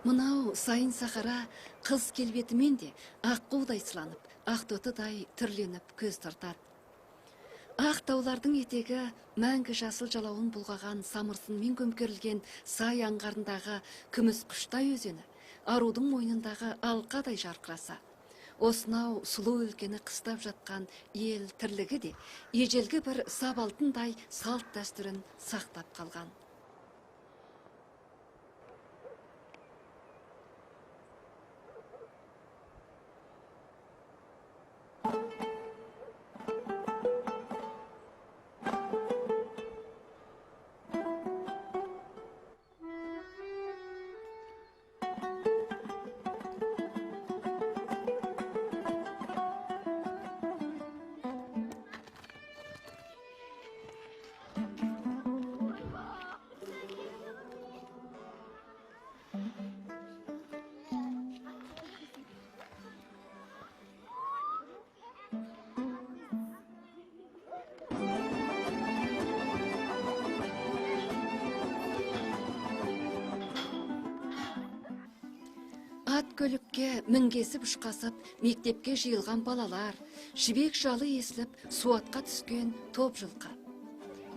Мынау сайын сахара қыз келбетімен де аққудай сыланып, ақтотыдай түрленіп көз тартады. Ақ таулардың етегі мәңгі жасыл жалауын бұлғаған самырсынмен көмкерілген сай аңғарындағы күміс құштай өзені, арудың мойнындағы алқадай жарқыраса. Осынау сұлу өлкені қыстап жатқан ел тірлігі де ежелгі бір сап алтындай салт дәстүрін сақтап қалған. Ат көлікке мінгесіп ұшқасып, мектепке жиылған балалар, жібек жалы есіліп, суатқа түскен топ жылқы.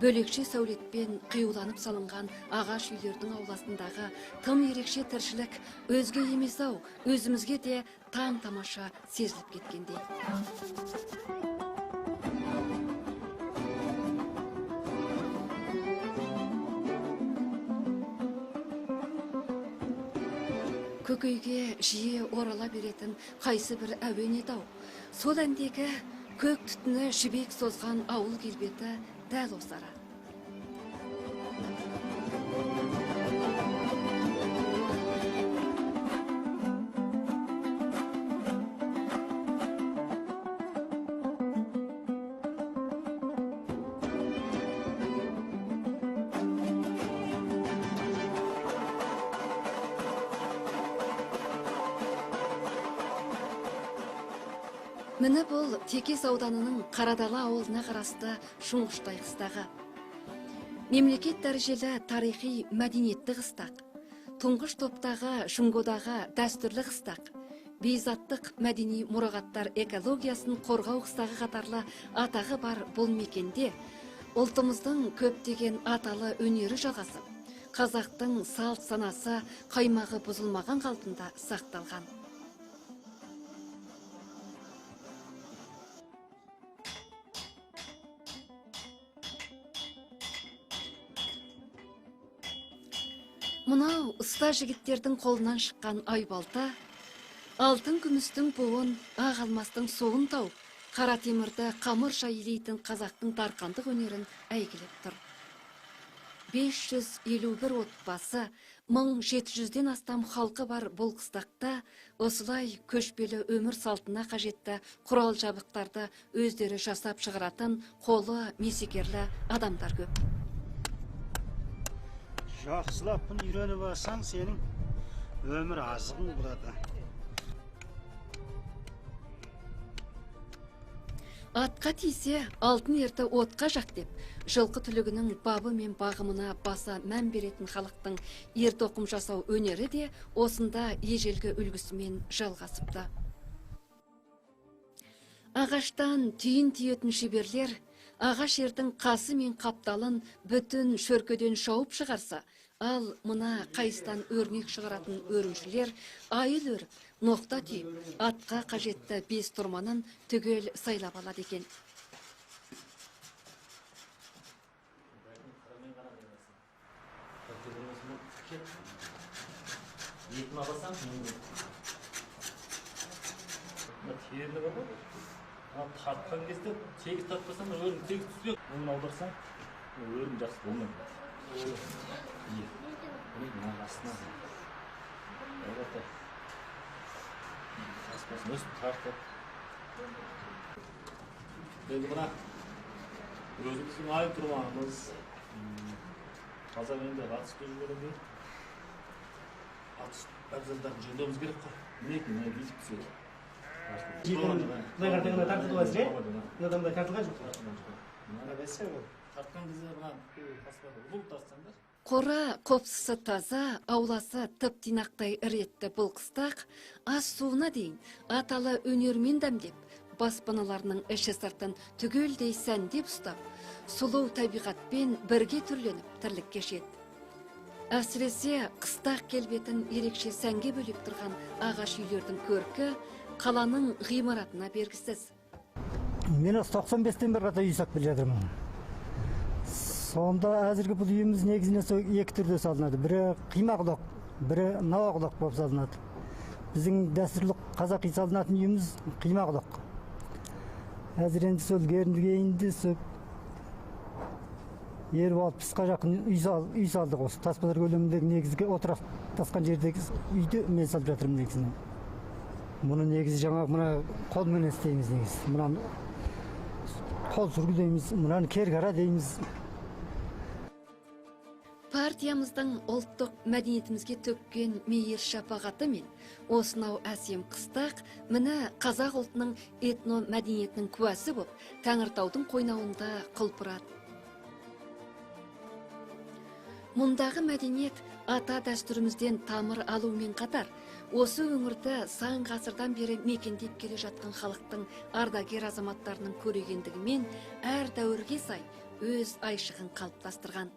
Бөлекше сәулетпен қиюланып салынған ағаш үйлердің ауласындағы тым ерекше тіршілік өзге емес ау, өзімізге де таң тамаша сезіліп кеткендей. Көкейге жиі орала беретін қайсы бір әуен еді ау. Сол әндегі көк түтіні жібек созған ауыл келбеті дәл осы ара. Міне бұл Текес ауданының Қарадалы ауылына қарасты Шұңғыштай қыстағы. Мемлекет дәрежелі тарихи мәдениетті қыстақ. Тұңғыш топтағы Шұңғодағы дәстүрлі қыстақ. Бейзаттық мәдени мұрағаттар экологиясын қорғау қыстағы қатарлы атағы бар бұл мекенде ұлтымыздың көптеген аталы өнері жалғасып, қазақтың салт санасы қаймағы бұзылмаған қалпында сақталған. Мынау ұста жігіттердің қолынан шыққан айбалта, алтын күмістің буын, ақ алмастың суын тауып, қара темірді қамырша илейтін қазақтың дарқандық өнерін әйгілеп тұр. 551 отбасы, 1700-ден астам халқы бар бұл қыстақта осылай көшпелі өмір салтына қажетті құрал жабдықтарды өздері жасап шығаратын қолы месекерлі адамдар көп. Жақсылап бұны үйреніп алсаң, сенің өмір азығың болады. Атқа тисе, алтын ерті отқа жақ деп, жылқы түлігінің бабы мен бағымына баса мән беретін халықтың ертоқым жасау өнері де осында ежелгі үлгісімен жалғасыпты. Ағаштан түйін түйетін шеберлер ағаш ердің қасы мен қапталын бүтін шөркеден шауып шығарса, ал мына қайыстан өрнек шығаратын өріншілер айыл өріп, ноқта түйіп, атқа қажетті бес тұрманын түгел сайлап алады екен. Тартқан кезде тегіс тартпасаң, өрім тегіс түспек. Оны аударсаң, өрім жақсы болмайды. Мына астына. Әйбата. Аспасын өсіп тартып. Енді бұна өзіміздің ай тұрмағымыз. Қазақ енді атыс көз көрінді. Атыс әбзалдарын жөндеуіміз керек қой. Мінекін, бейсіп түседі. Мына қартығына тартылы бәз же? Мынадан да тартылған жоқ. Тартқан кезде бұнан қасылады. Ұлып тастаңдар. Қора қопсысы таза, ауласы тып-тинақтай іретті бұл қыстақ, ас суына дейін аталы өнермен дәмдеп, баспаналарының іші сыртын түгелдей сәндеп ұстап, сұлу табиғатпен бірге түрленіп тірлік кешеді. Әсіресе қыстақ келбетін ерекше сәнге бөлеп тұрған ағаш үйлердің көркі қаланың ғимаратына бергісіз. Мен осы 95-тен бір қата үй сап келе жатырмын. Сонда әзірге бұл үйіміз негізінен сол екі түрде салынады. Бірі қимақ-құдық, бірі науа-құдық болып салынады. Біздің дәстүрлі қазақи салынатын үйіміз қимақ-құдық. Әзір енді сол керіндігейінде сол 50-60-қа жақын үй салдық осы. Тасбазар көлеміндегі негізгі отырақтасқан жердегі үйді мен салып жатырмын негізінен. Мұны негізі жаңағы мына қолмен істейміз негізі. Мұнан қол сүргі дейміз, мұнан кергара дейміз. Партиямыздың ұлттық мәдениетімізге төккен мейір шапағаты мен осынау әсем қыстақ міне қазақ ұлтының этно мәдениетінің куәсі болып, Тәңіртаудың қойнауында құлпырады. Мұндағы мәдениет ата дәстүрімізден тамыр алумен қатар, осы өңірді сан ғасырдан бері мекендеп келе жатқан халықтың ардагер азаматтарының көрегендігімен әр дәуірге сай өз айшығын қалыптастырған.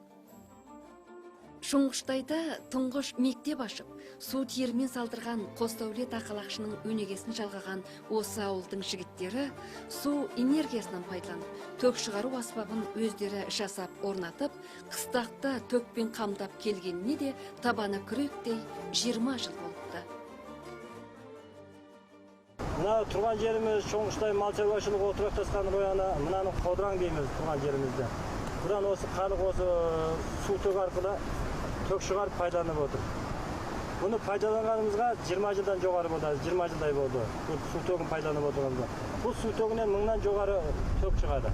Шоңғыштайда тұңғыш мектеп ашып, су тиермен салдырған Қосдәулет ақалақшының өнегесін жалғаған осы ауылдың жігіттері су энергиясынан пайдаланып, төк шығару аспабын өздері жасап орнатып, қыстақта төкпен қамдап келгеніне де табаны күректей 20 жыл болыпты. Мына тұрған жеріміз Шоңғыштай мал шаруашылығы отырақтасқан рояны, мынаны қодыраң дейміз тұрған жерімізде. Бұдан осы қанық осы су төк арқылы төк шығарып пайдаланып отыр. Бұны пайдаланғанымызға 20 жылдан жоғары болды, 20 жылдай болды. Бұл су төгін пайдаланып отырғанымызда. Бұл су төгінен 1000-нан жоғары төк шығады.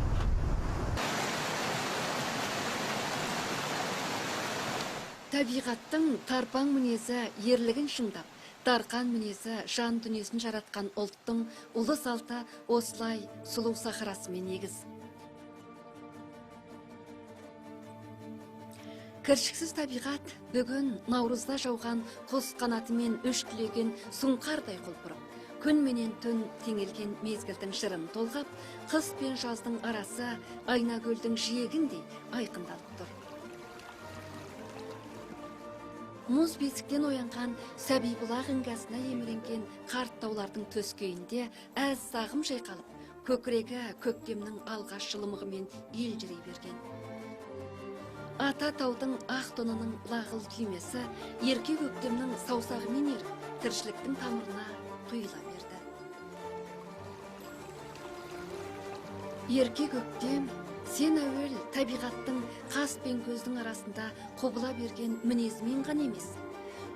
Табиғаттың тарпаң мінезі ерлігін шыңдап, дарқан мінезі жан дүниесін жаратқан ұлттың ұлы салты осылай сұлу сахарасымен егіз. Кіршіксіз табиғат бүгін наурызда жауған құс қанатымен түлеген сұңқардай құлпырып, күн менен түн теңелген мезгілдің жырын толғап, қыс пен жаздың арасы Айнакөлдің жиегіндей айқындалып тұр. Мұз бесіктен оянған сәби бұлақ іңгәсіне еміренген қарт таулардың төскейінде әз сағым жайқалып, көкірегі көктемнің алғаш жылымығымен елжірей берген. Ата таудың ақ тонының лағыл күймесі ерке көктемнің саусағымен еріп, тіршіліктің тамырына құйыла берді. Ерке көктем, сен әуел табиғаттың қас пен көздің арасында құбыла берген мінезімен ғана емес,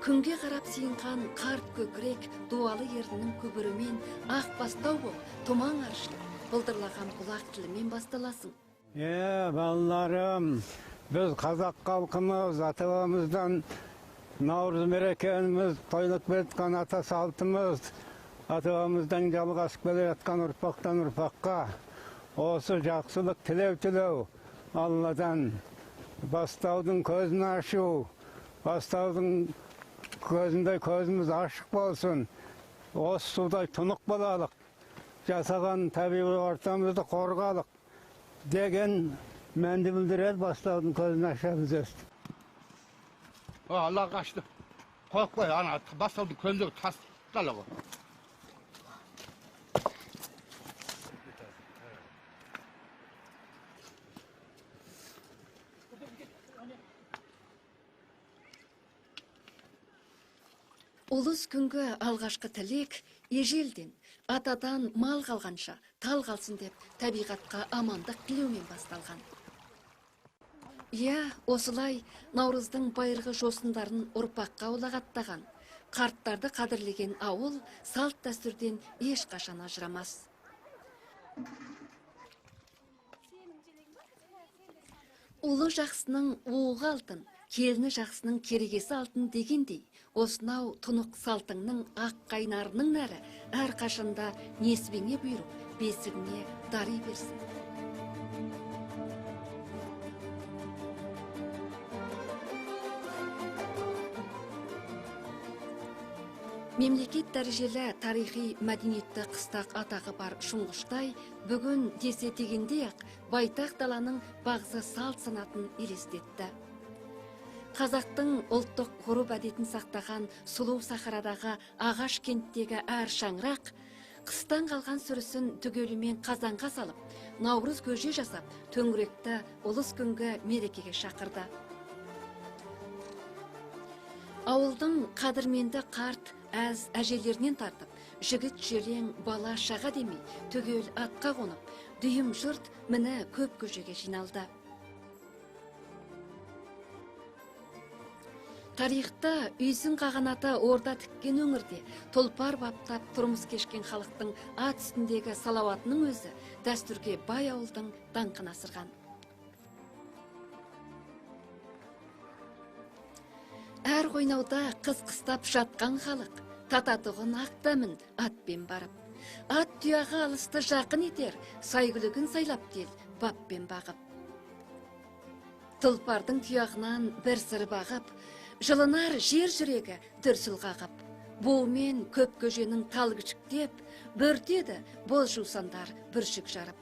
күнге қарап сиынған қарт көкірек дуалы ернінің көбірімен ақ бастау болып, тұман аршылып, бұлдырлаған бұлақ тілімен басталасың. Балаларым, біз қазақ халқымыз ата-бабамыздан наурыз мерекеміз, тойлық беріткен ата салтымыз, ата-бабамыздан жалғасып келе жатқан ұрпақтан ұрпаққа осы жақсылық тілеу Алладан бастаудың көзін ашу, бастаудың көзінде көзіміз ашық болсын, осы судай тұнық болалық, жасаған табиғи ортамызды қорғалық деген мәнді білдіреді, бастаудың көзін ашамыз өсті. Allah kaçtı. Korkma ana, basıldı köndür tas dalı. Ұлыс күнгі алғашқы тілек ежелден, атадан мал қалғанша тал қалсын деп табиғатқа амандық тілеумен басталған. Осылай наурыздың байырғы жосындарын ұрпаққа ұлағаттаған, қарттарды қадірлеген ауыл салт дәстүрден ешқашан ажырамас. Ұлы жақсының уығы алтын, келіні жақсының керегесі алтын дегендей, осынау тұнық салтыңның ақ қайнарының нәрі әр қашанда несібіңе бұйырып, бесігіңе дари берсін. Мемлекет дәрежелі тарихи мәдениетті қыстақ атағы бар Шыңғыштай бүгін десе дегенде-ақ байтақ даланың бағзы салт санатын елестетті. Қазақтың ұлттық ғұрып әдетін сақтаған сұлу Сахарадағы ағаш кенттегі әр шаңырақ қыстан қалған сүрісін түгелімен қазанға салып, наурыз көже жасап, төңіректі ұлыс күнгі мерекеге шақырды. Ауылдың қадірменді қарт әз әжелерінен тартып, жігіт желең бала шаға демей, түгел атқа қонып, дүйім жұрт міні көп көжеге жиналды. Тарихта үйсін қағанаты орда тіккен өңірде тұлпар баптап тұрмыс кешкен халықтың ат үстіндегі салауатының өзі дәстүрге бай ауылдың даңқын асырған. Әр қойнауда қыз-қыстап жатқан халық, тататұғын ақтамын атпен барып. Ат тұяғы алысты жақын етер, сайгүлігін сайлап дел, баппен бағып. Тұлпардың тұяғынан бір сыр бағып, жылынар жер жүрегі дүрсіл қағып. Буымен көп көженің тал күшіктеп, бөртеді бол жусандар бүршік жарып.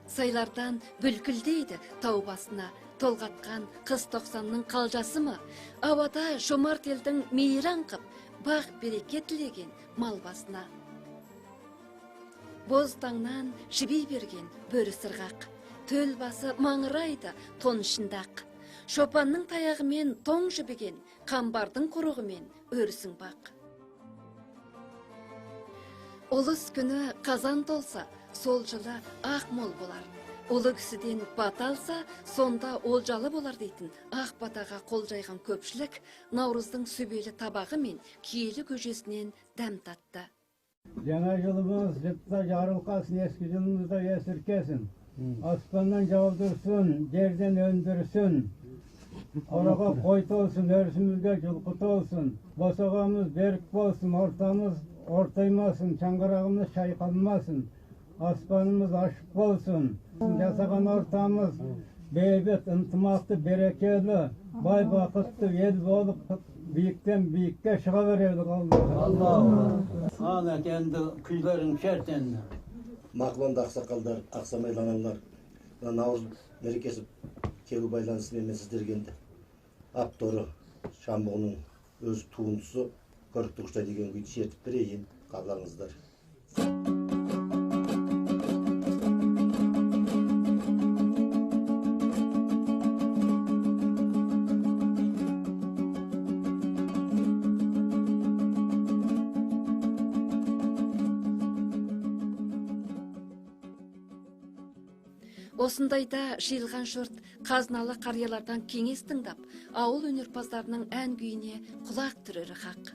Сайлардан бүлкілдейді тау басына, толғатқан қыз тоқсанның қалжасы ма? Ауада жомарт елдің мейран қып, бақ береке тілеген мал басына. Боз таңнан жіби берген бөрі сырғақ, төл басы маңырайды тон ішіндақ. Шопанның таяғымен тоң жібіген, қамбардың құрығымен өрісің бақ. Олыс күні қазан толса, сол жылы ақ мол болар. Олы кісіден бата алса, сонда олжалы болар дейтін ақ батаға қол жайған көпшілік наурыздың сүбелі табағы мен киелі көжесінен дәм татты. Жаңа жылымыз жұртта жарылқасын, ескі жылымызда есіркесін. Аспаннан жаудырсын, жерден өндірсін. Ораға қой толсын, өрісімізге жылқы толсын. Босағамыз берік болсын, ортамыз ортаймасын, шаңғырағымыз шайқалмасын. Аспанымыз ашық болсын. Жасаған ортамыз бейбіт, ынтымақты, берекелі, бай бақытты ел болып, биіктен биікке шыға береді. Ана енді күйлерің шерт енді. Мақлонды ақсақалдар, ақсамайлананлар, наурыз мерекесі кегі байланысымен мен сіздерге Апторы Шамбұғының өз туындысы көрікті құштай деген күйді шертіп берейін, қабылаңыздар. Осындайда жиылған жұрт қазналы қариялардан кеңес тыңдап, ауыл өнерпаздарының ән күйіне құлақ түрері хақ.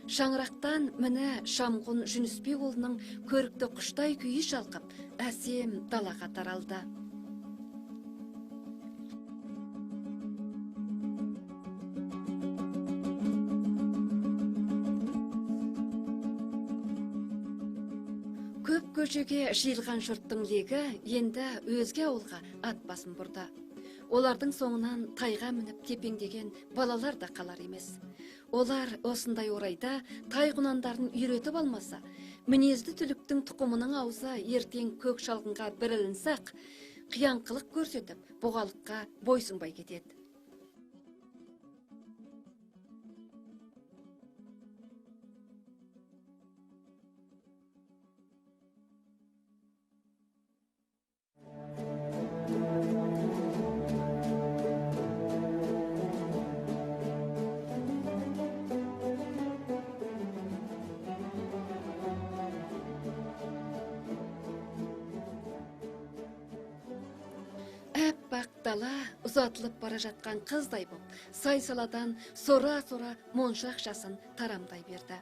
Шаңырақтан міні Шамғұн Жүнісбекұлының көрікті құштай күйі шалқып, әсем далаға таралды. Көп көжеге жиылған жұрттың легі енді өзге ауылға ат басын бұрды. Олардың соңынан тайға мініп тепеңдеген балалар да қалар емес. Олар осындай орайда тай құнандарын үйретіп алмаса, мінезді түліктің тұқымының аузы ертең көк шалғынға бір ілінсақ, қиянқылық көрсетіп, бұғалыққа бойсынбай кетеді. Дала ұзатылып бара жатқан қыздай боп, сай-саладан сора-сора моншақ жасын тарамдай берді.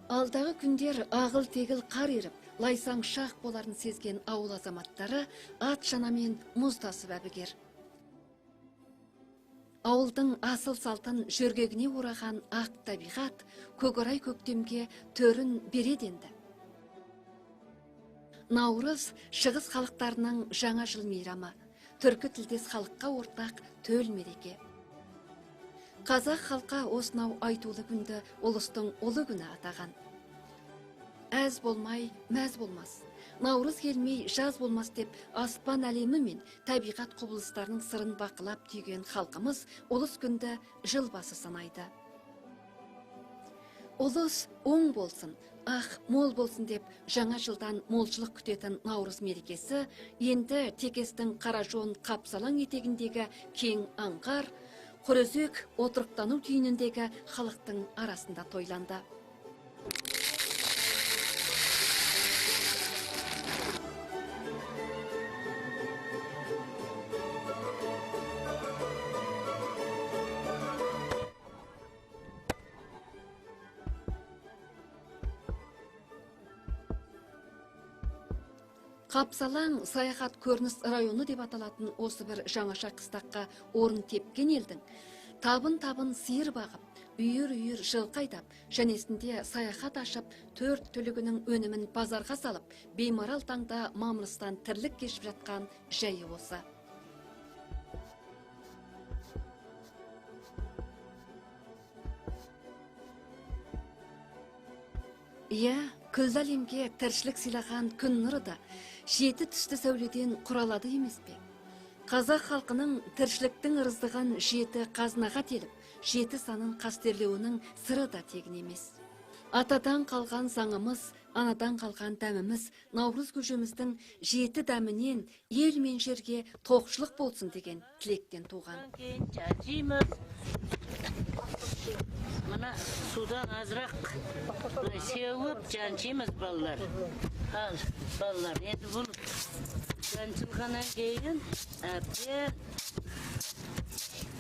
Алдағы күндер ағыл-тегіл қар еріп, лайсаң шақ боларын сезген ауыл азаматтары ат шанамен мұз тасып әбігер. Ауылдың асыл салтын жөргегіне ораған ақ табиғат көкорай көктемге төрін береденді. Наурыз шығыс халықтарының жаңа жыл мейрамы, түркі тілдес халыққа ортақ төл мереке. Қазақ халқы осынау айтулы күнді ұлыстың ұлы күні атаған. Әз болмай, мәз болмас. Наурыз келмей, жаз болмас деп аспан әлемі мен табиғат құбылыстарының сырын бақылап түйген халқымыз ұлыс күнді жыл басы санайды. Ұлыс оң болсын, мол болсын деп жаңа жылдан молшылық күтетін наурыз мерекесі енді текестің қаражон қапсалаң етегіндегі кең аңғар, Құрөзек отырықтану түйініндегі халықтың арасында тойланды. Қапсалаң саяхат көрініс районы деп аталатын осы бір жаңаша қыстаққа орын тепкен елдің табын-табын сиыр бағып, үйір-үйір жылқы айдап, жәнесінде саяхат ашып, 4 түлігінің өнімін базарға салып, беймарал таңда мамырыстан тірлік кешіп жатқан жайы осы. Күлді әлемге тіршілік сыйлаған күн нұры да жеті түсті сәуледен құралады емес пе? Қазақ халқының тіршіліктің ырыздығын жеті қазынаға теліп, жеті санын қастерлеуінің сыры да тегін емес. Атадан қалған заңымыз, анадан қалған дәміміз, наурыз көжеміздің жеті дәмінен ел мен жерге тоқшылық болсын деген тілектен туған. Мына судан азырақ сеуіп жаншимыз балалар. Балалар, енді бұл жаншылғаннан кейін әбден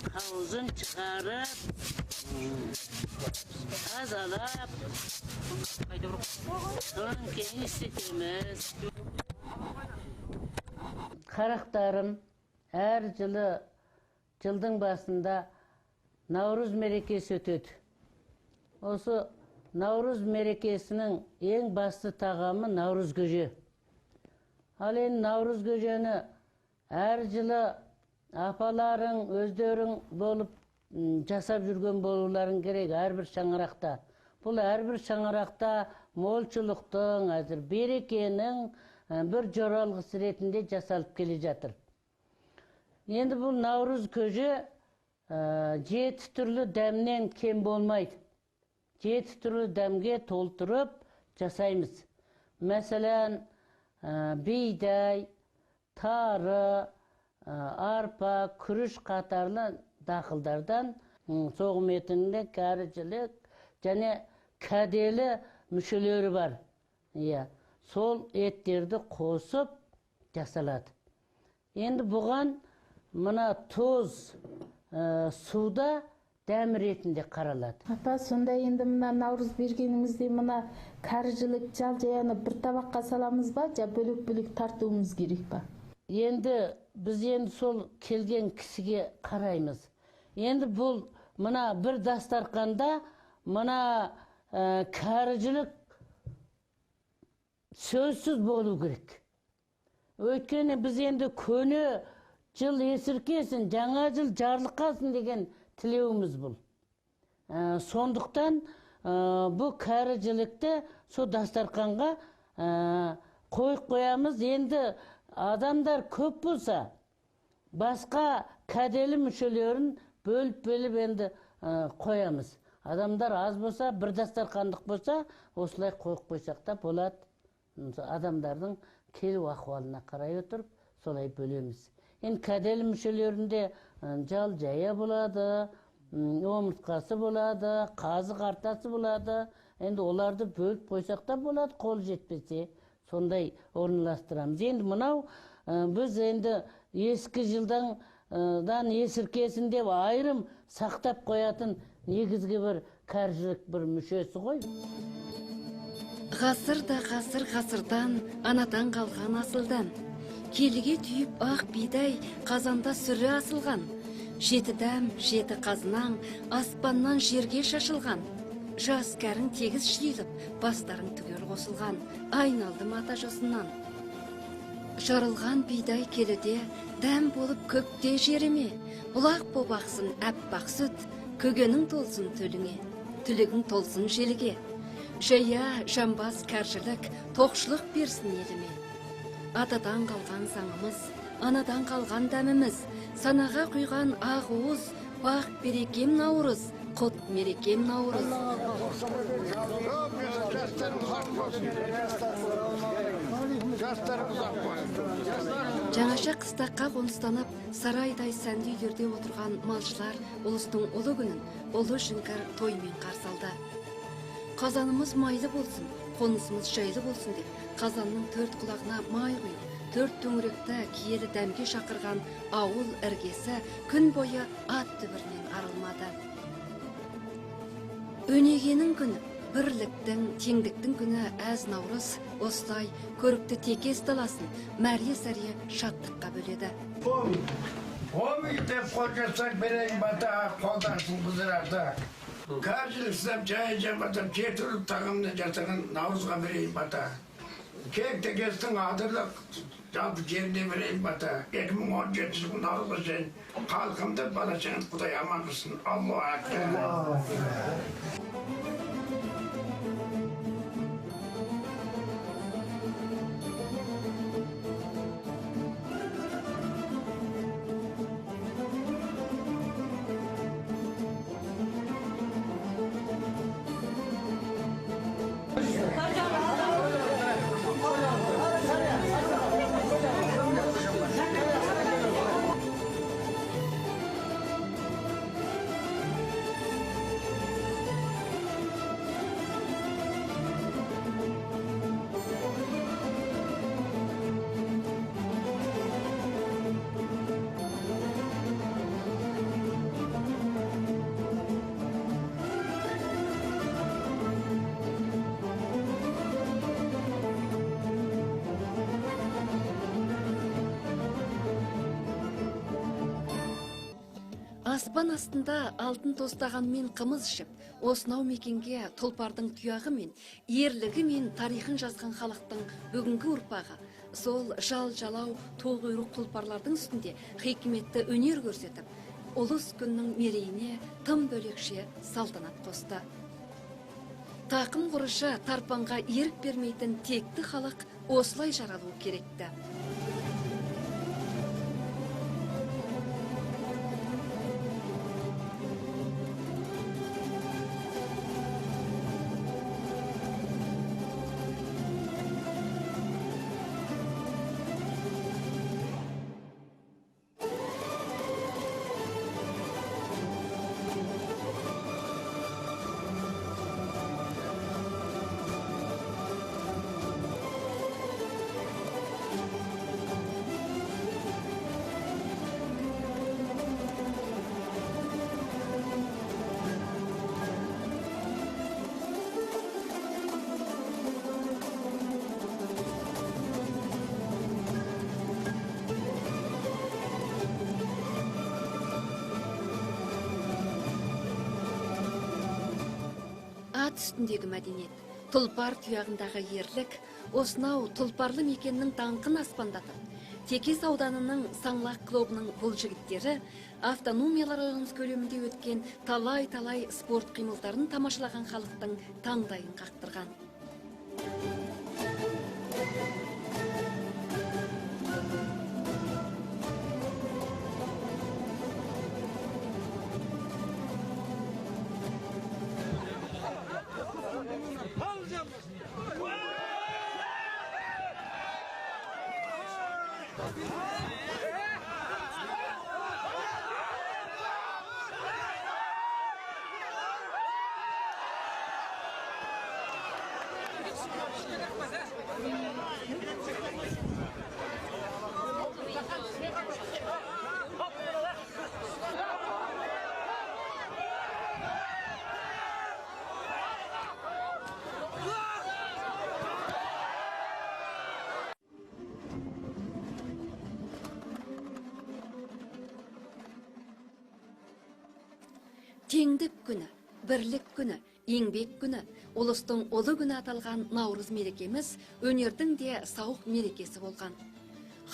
қауызын шығарып, азалап, содан кейін істетеміз. Қарақтарым, әр жылдың басында Наурыз мерекесі өтеді. Осы Наурыз мерекесінің ең басты тағамы Наурыз көже. Ал енді Наурыз көжені әр жылы апаларың, өздерің болып жасап жүрген болуларың керек әрбір шаңырақта. Бұл әрбір шаңырақта молшылықтың, әзір берекенің бір жоралғысы ретінде жасалып келе жатыр. Енді бұл Наурыз көже жеті түрлі дәмнен кем болмайды. Жеті түрлі дәмге толтырып жасаймыз. Мәселен, бейдай, тары, арпа, күріш қатарлы дақылдардан соғым етінде кәріжілік және кәделі мүшелері бар. Сол еттерді қосып жасалады. Енді бұған мына тоз суда дәм ретінде қаралады. Апа, сонда енді мына Наурыз бергенімізде мына кәріжілік жал жаяны бір табаққа саламыз ба, жа бөлек-бөлек тартуымыз керек па? Енді біз сол келген кісіге қараймыз. Енді бұл мына бір дастарқанда мына кәріжілік сөзсіз болу керек. Өйткені біз енді көне жыл есіркесін, жаңа жыл жарлыққасын деген тілеуіміз бұл. Сондықтан бұл кәріжілікті со дастарқанға қойып-қоямыз. Енді адамдар көп болса, басқа кәделі мүшелерін бөліп енді қоямыз. Адамдар аз болса, бір дастарқандық болса, осылай қойып қойсақ та болады. Адамдардың келу ахуалына қарай отырып, солай бөлеміз. Енді кәделі мүшелерінде жал жая болады, омыртқасы болады, қазы қартасы болады. Енді оларды бөліп қойсақ та болады, қол жетпесе. Сондай орналастырамыз. Енді мынау біз енді ескі жылдан есіркесін деп айырым сақтап қоятын негізгі бір кәріжілік бір мүшесі ғой. Ғасырда ғасырдан анадан қалған асылдан. Келіге түйіп ақ бидай қазанда сүрі асылған. Жеті дәм, жеті қазынаң, аспаннан жерге шашылған. Жас кәрің тегіз жиылып, бастарың түгел қосылған. Айналдым ата жосынан. Жарылған бидай келіде, дәм болып көкте жеріме. Бұлақ боп ақсын әппақ сүт, Көгенің толсын төліңе, түлігің толсын желіге. Жая жамбас кәржілік, тоқшылық берсін еліме. Атадан қалған заңымыз, анадан қалған дәміміз, санаға құйған ақ уыз, бақ берекем наурыз, құт мерекем наурыз. Жаңаша қыстаққа қоныстанып, сарайдай сәнді үйлерде отырған малшылар ұлыстың ұлы күнін ұлы жіңгір тоймен қарсы алды. Қазанымыз майлы болсын, қонысымыз жайлы болсын деп, қазанның төрт құлағына май құйып, төрт төңіректі киелі дәмге шақырған ауыл іргесі күн бойы ат дүбірінен арылмады. Өнегенің күні, бірліктің, теңдіктің күні әз наурыз, осылай көрікті текес даласын мәрие сәрие шаттыққа бөледі. Омик деп қорқасақ берейін бата, қолдасын бұзырарды. Кәршіліксініп жай жаматып, кетіріп тағымны жасаған наурызға берейін бата. Кек текестің адырлық жалпы жеріне берейін бата. 2017 жылғы наурызға сен халқымды балашаңыз Құдай аман қылсын. Аллаху акбар. Аспан астында алтын тостағанмен қымыз ішіп, осынау мекенге тұлпардың тұяғы мен, ерлігі мен тарихын жазған халықтың бүгінгі ұрпағы, сол жал-жалау тоқ үйрық тұлпарлардың үстінде хикметті өнер көрсетіп, ұлыс күннің мерейіне тым бөлекше салтанат қосты. Тақым құрышы тарпанға ерік бермейтін текті халық осылай жаралу керекті. Ат үстіндегі мәдениет, тұлпар тұяғындағы ерлік, осынау тұлпарлы мекеннің даңқын аспандатып, Текес ауданының Саңлақ клубының бұл жігіттері автономиялар ойыныз көлемінде өткен талай-талай спорт қимылдарын тамашалаған халықтың таңдайын қақтырған. Теңдік күні, бірлік күні, еңбек күні, ұлыстың ұлы күні аталған наурыз мерекеміз өнердің де сауық мерекесі болған.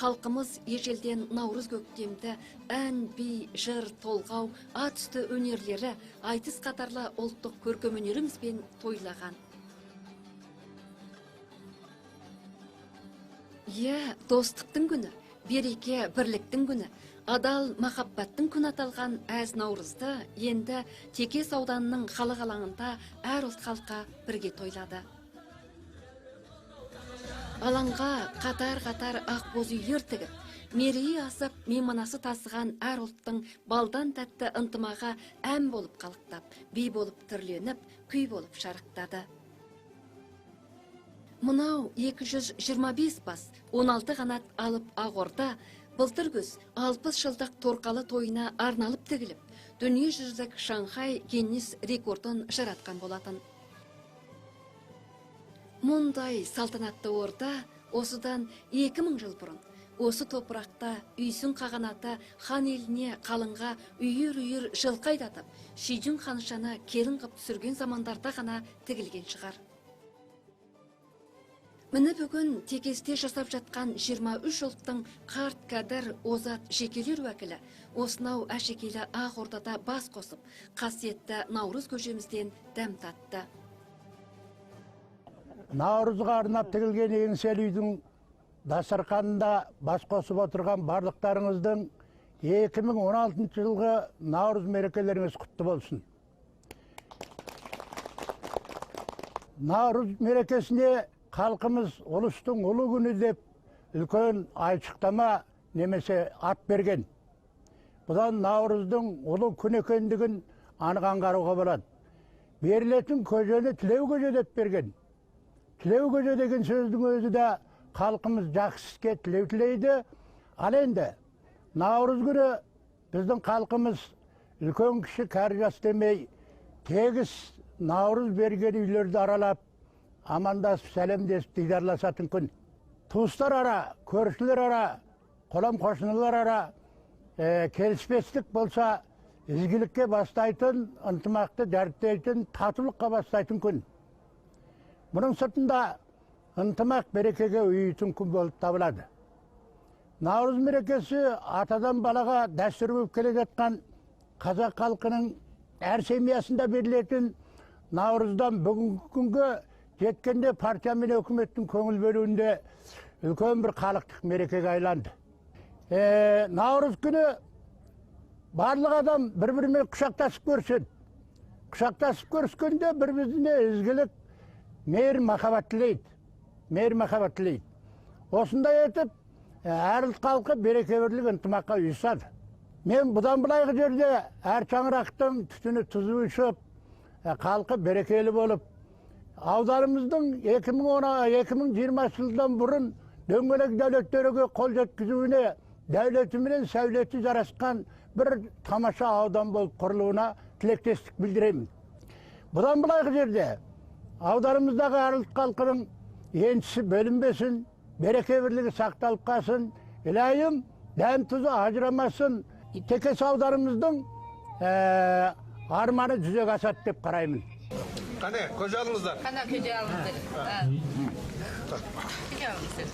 Халқымыз ежелден Наурыз көктемді ән, би, жыр, толғау, ат үсті өнерлері, айтыс қатарлы ұлттық көркем өнерімізбен тойлаған. Достықтың күні, береке, бірліктің күні, адал махаббаттың күні аталған әз Наурызды енді Текес ауданының халық алаңында әр ұлт халқы бірге тойлады. Алаңға қатар-қатар ақ боз үйлер тігіп, мерейі асып, мейманасы тасыған әр ұлттың балдан тәтті ынтымағы ән болып қалықтап, би болып түрленіп, күй болып шарықтады. Мұнау 225 бас, 16 қанат алып ағорда, былтыр күз 60 жылдық торқалы тойына арналып тігіліп, дүниежүзілік Шанхай Гиннес рекордын жаратқан болатын. Мұндай салтанатты орда осыдан 2000 жыл бұрын, осы топырақта үйсін қағанаты хан еліне қалыңға үйір-үйір жылқы айдатып, Шидүн ханшаны келін қып түсірген замандарда ғана тігілген шығар. Міне бүгін Текесте жасап жатқан 23 ұлттың қарт, кәдір, озат, жекелер уәкілі осынау әшекейлі ақ ордада бас қосып, қасиетті Наурыз көжемізден дәм татты. Наурызға арнап тігілген еңселі үйдің дастарханында бас қосып отырған барлықтарыңыздың 2016 жылғы Наурыз мерекелеріңіз құтты болсын. Наурыз мерекесіне халқымыз ұлыстың ұлы күні деп үлкен айшықтама немесе ат берген. Бұдан Наурыздың ұлы күн екендігін анық аңғаруға болады. Берілетін көжені тілеу көже деп берген. Тілеу көже деген сөздің өзі де халқымыз жақсы іске тілеу тілейді. Ал енді Наурыз күні біздің халқымыз үлкен кіші кәрі жас демей тегіс Наурыз берген үйлерді аралап, амандасып, сәлемдесіп, дидарласатын күн. Туыстар ара, көршілер ара, қолам қошынылар ара, келіспестік болса, ізгілікке бастайтын, ынтымақты дәріптейтін, татулыққа бастайтын күн. Бұның сыртында ынтымақ берекеге үйітін күн болып табылады. Наурыз мерекесі атадан балаға дәстүр болып келе жатқан қазақ халқының әр семьясында берілетін Наурыздан бүгінгі күнге жеткенде партия мен өкіметтің көңіл бөлуінде үлкен бір халықтық мерекеге айланды. Наурыз күні барлық адам бір-бірімен құшақтасып көрсін. Құшақтасып көріскенде бір-біріне ізгілік, мейір махаббат тілейді. Мейір махаббат тілейді. Осындай етіп, әр ұлт халқы береке бірлік ынтымаққа ұйысады. Мен бұдан былайғы жерде әр шаңырақтың түтіні тұзы ұшып, халқы берекелі болып, ауданымыздың 2020 жылдан бұрын дөңгелек дәулеттерге қол жеткізуіне дәулеті менен сәулеті жарасқан бір тамаша аудан болып құрылуына тілектестік білдіремін. Бұдан былайғы жерде ауданымыздағы әр ұлт халқының еншісі бөлінбесін, береке бірлігі сақталып қалсын, Илайым дәм тұзы ажырамасын, Текес ауданымыздың арманы жүзеге асады деп қараймын. Қане, көже алыңыздар. Қана көже алыңыздар. Көже алыңыздар.